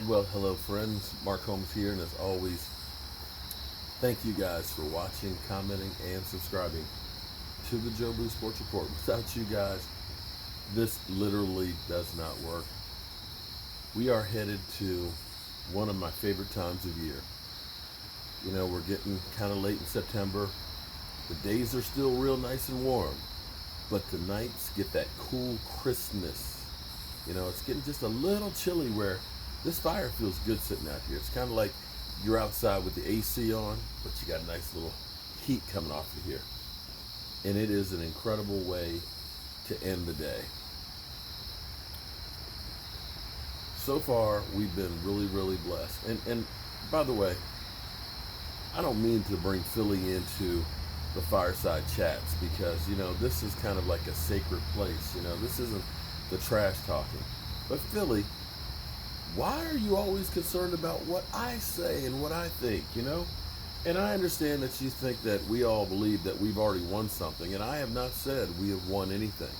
Well, hello, friends. Mark Holmes here, and as always, thank you guys for watching, commenting, and subscribing to the Joe Boo Sports Report. Without you guys, this literally does not work. We are headed to one of my favorite times of year. You know, we're getting kind of late in September. The days are still real nice and warm, but the nights get that cool crispness. You know, it's getting just a little chilly where this fire feels good sitting out here. It's kind of like you're outside with the AC on, but you got a nice little heat coming off of here. And it is an incredible way to end the day. So far, we've been really, really blessed. And by the way, I don't mean to bring Philly into the fireside chats because, you know, this is kind of like a sacred place. You know, this isn't the trash talking. But Philly, why are you always concerned about what I say and what I think, you know? And I understand that you think that we all believe that we've already won something, and I have not said we have won anything.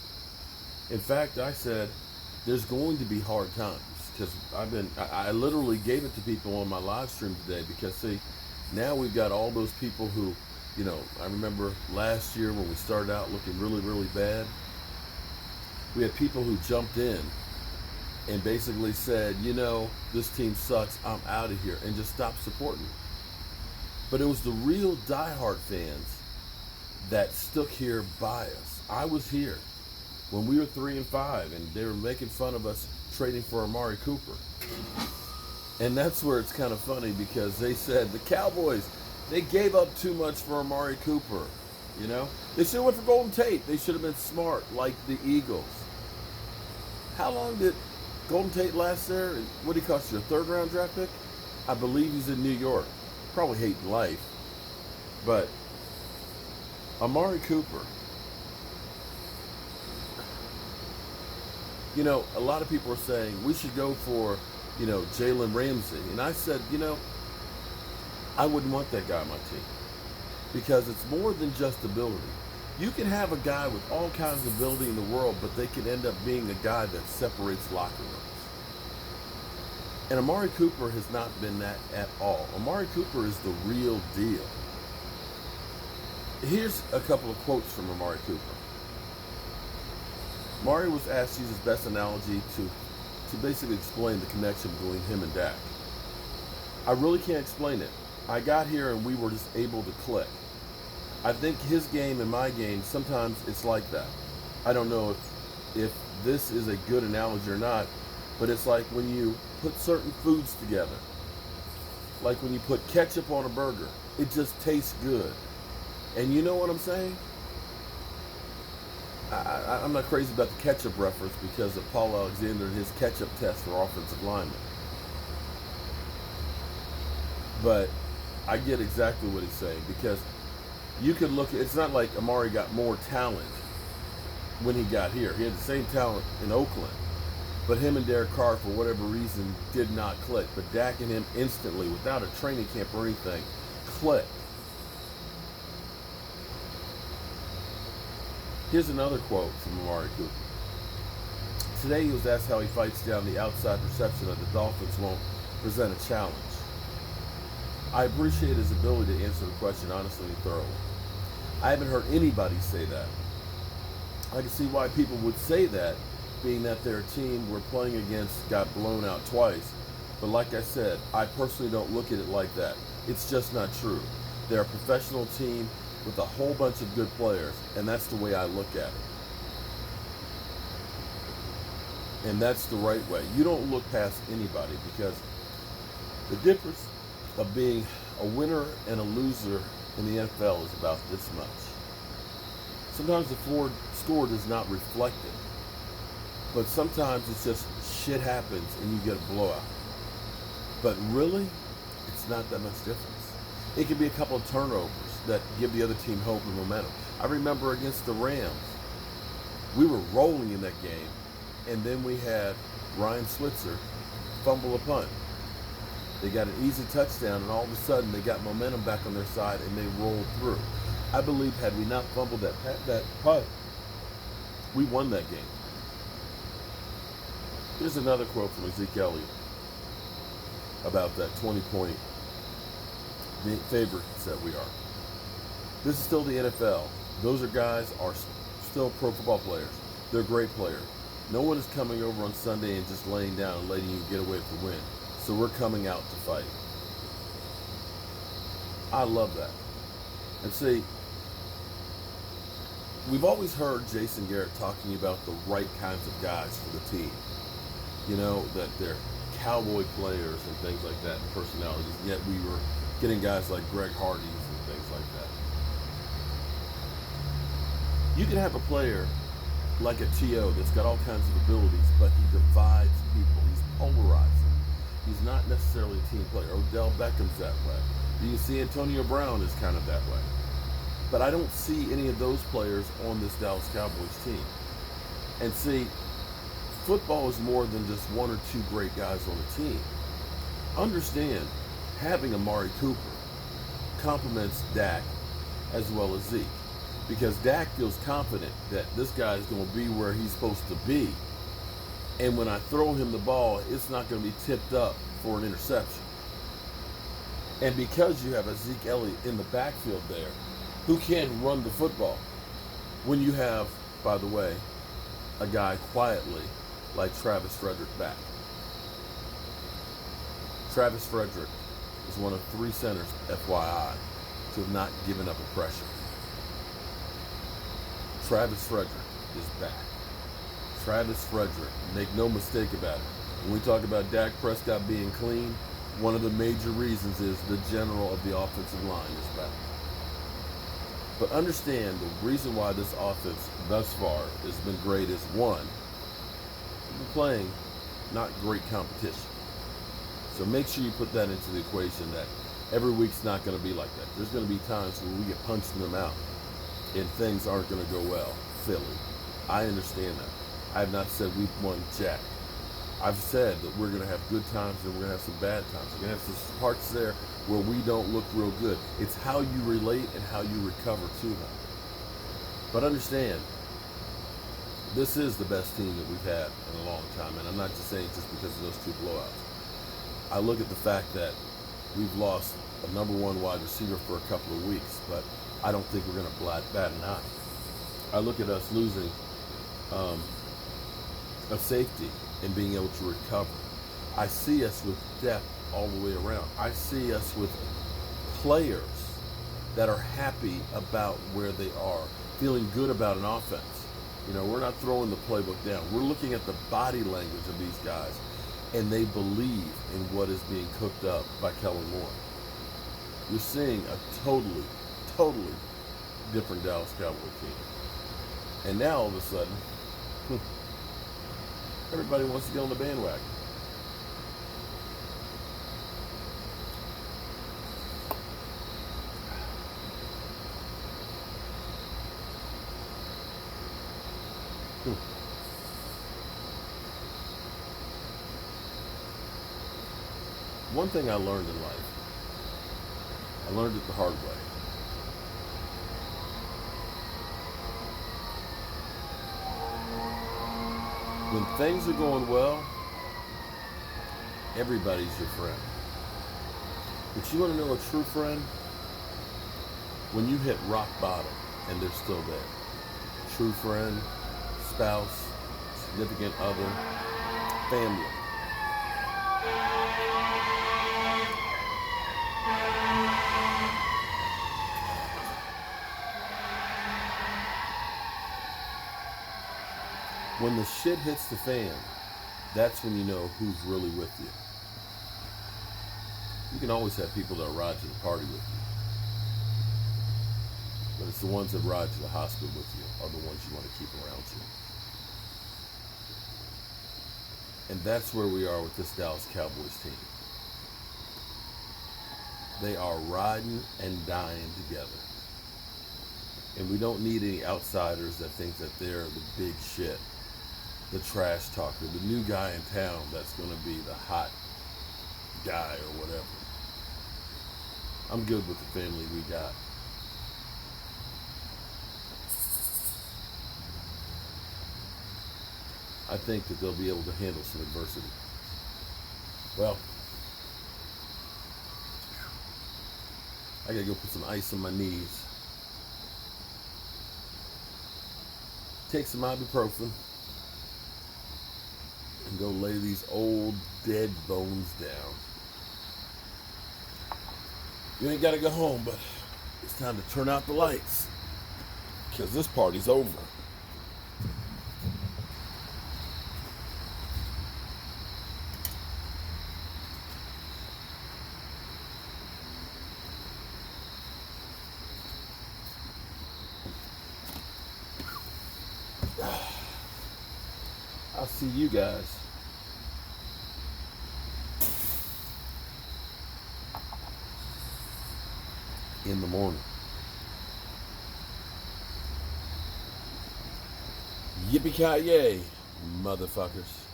In fact, I said there's going to be hard times because I literally gave it to people on my live stream today because, see, now we've got all those people who, you know, I remember last year when we started out looking really, really bad, we had people who jumped in and basically said, you know, this team sucks, I'm out of here, and just stopped supporting. But it was the real diehard fans that stuck here by us. I was here when we were 3-5, and they were making fun of us trading for Amari Cooper. And that's where it's kind of funny because they said the Cowboys, they gave up too much for Amari Cooper. You know, they should have went for Golden Tate. They should have been smart like the Eagles. How long did Golden Tate last there? What did he cost you? A third-round draft pick? I believe he's in New York. Probably hating life. But Amari Cooper, you know, a lot of people are saying we should go for, you know, Jalen Ramsey. And I said, you know, I wouldn't want that guy on my team because it's more than just ability. You can have a guy with all kinds of ability in the world, but they can end up being a guy that separates locker rooms. And Amari Cooper has not been that at all. Amari Cooper is the real deal. Here's a couple of quotes from Amari Cooper. Amari was asked to use his best analogy to basically explain the connection between him and Dak. I really can't explain it. I got here and we were just able to click. I think his game and my game, sometimes it's like that. I don't know if this is a good analogy or not, but it's like when you put certain foods together. Like when you put ketchup on a burger, it just tastes good. And you know what I'm saying? I'm not crazy about the ketchup reference because of Paul Alexander and his ketchup test for offensive linemen. But I get exactly what he's saying because you could look at, it's not like Amari got more talent when he got here. He had the same talent in Oakland. But him and Derek Carr, for whatever reason, did not click. But Dak and him instantly, without a training camp or anything, clicked. Here's another quote from Amari Cooper. Today he was asked how he fights down the outside perception that the Dolphins won't present a challenge. I appreciate his ability to answer the question honestly and thoroughly. I haven't heard anybody say that. I can see why people would say that, being that their team we're playing against got blown out twice. But like I said, I personally don't look at it like that. It's just not true. They're a professional team with a whole bunch of good players, and that's the way I look at it. And that's the right way. You don't look past anybody because the difference of being a winner and a loser in the NFL is about this much. Sometimes the score does not reflect it. But sometimes it's just shit happens and you get a blowout. But really, it's not that much difference. It could be a couple of turnovers that give the other team hope and momentum. I remember against the Rams, we were rolling in that game, and then we had Ryan Switzer fumble a punt. They got an easy touchdown, and all of a sudden they got momentum back on their side, and they rolled through. I believe had we not fumbled that punt, we won that game. Here's another quote from Ezekiel Elliott. about that 20-point favorites that we are. This is still the NFL. Those guys are still pro football players. They're great players. No one is coming over on Sunday and just laying down and letting you get away with the win. So we're coming out to fight. I love that. And see, we've always heard Jason Garrett talking about the right kinds of guys for the team. You know, that they're cowboy players and things like that, and personalities. Yet we were getting guys like Greg Hardy's and things like that. You can have a player like a T.O. that's got all kinds of abilities, but he divides people. He's polarizing. He's not necessarily a team player. Odell Beckham's that way. You can see Antonio Brown is kind of that way. But I don't see any of those players on this Dallas Cowboys team. And see, football is more than just one or two great guys on a team. Understand, having Amari Cooper complements Dak as well as Zeke. Because Dak feels confident that this guy is going to be where he's supposed to be. And when I throw him the ball, it's not going to be tipped up for an interception. And because you have a Zeke Elliott in the backfield there, who can run the football, when you have, by the way, a guy quietly like Travis Frederick back. Travis Frederick is one of 3 centers, FYI, to have not given up a pressure. Travis Frederick is back. Travis Frederick, make no mistake about it. When we talk about Dak Prescott being clean, one of the major reasons is the general of the offensive line is back. But understand the reason why this offense thus far has been great is, one, we've been playing not great competition. So make sure you put that into the equation, that every week's not going to be like that. There's going to be times where we get punched in the mouth and things aren't going to go well. Philly, I understand that. I have not said we've won jack. I've said that we're going to have good times and we're going to have some bad times. We're going to have some parts there where we don't look real good. It's how you relate and how you recover to them. But understand, this is the best team that we've had in a long time. And I'm not just saying just because of those 2 blowouts. I look at the fact that we've lost a number 1 wide receiver for a couple of weeks, but I don't think we're going to bat an eye. I look at us losing a safety and being able to recover. I see us with depth all the way around. I see us with players that are happy about where they are, feeling good about an offense. You know, we're not throwing the playbook down. We're looking at the body language of these guys, and they believe in what is being cooked up by Kellen Moore. You're seeing a totally different Dallas Cowboy team. And now all of a sudden, everybody wants to get on the bandwagon. One thing I learned in life, I learned it the hard way. When things are going well, everybody's your friend. But you want to know a true friend? When you hit rock bottom and they're still there. True friend, spouse, significant other, family. When the shit hits the fan, that's when you know who's really with you. You can always have people that ride to the party with you. But it's the ones that ride to the hospital with you are the ones you want to keep around you. And that's where we are with this Dallas Cowboys team. They are riding and dying together. And we don't need any outsiders that think that they're the big shit, the trash talker, the new guy in town that's going to be the hot guy or whatever. I'm good with the family we got. I think that they'll be able to handle some adversity. Well, I gotta go put some ice on my knees. Take some ibuprofen and go lay these old dead bones down. You ain't gotta go home, but it's time to turn out the lights because this party's over. I'll see you guys in the morning. Yippee-ki-yay, motherfuckers.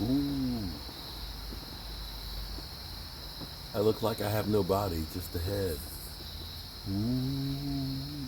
Ooh. I look like I have no body, just a head. Ooh.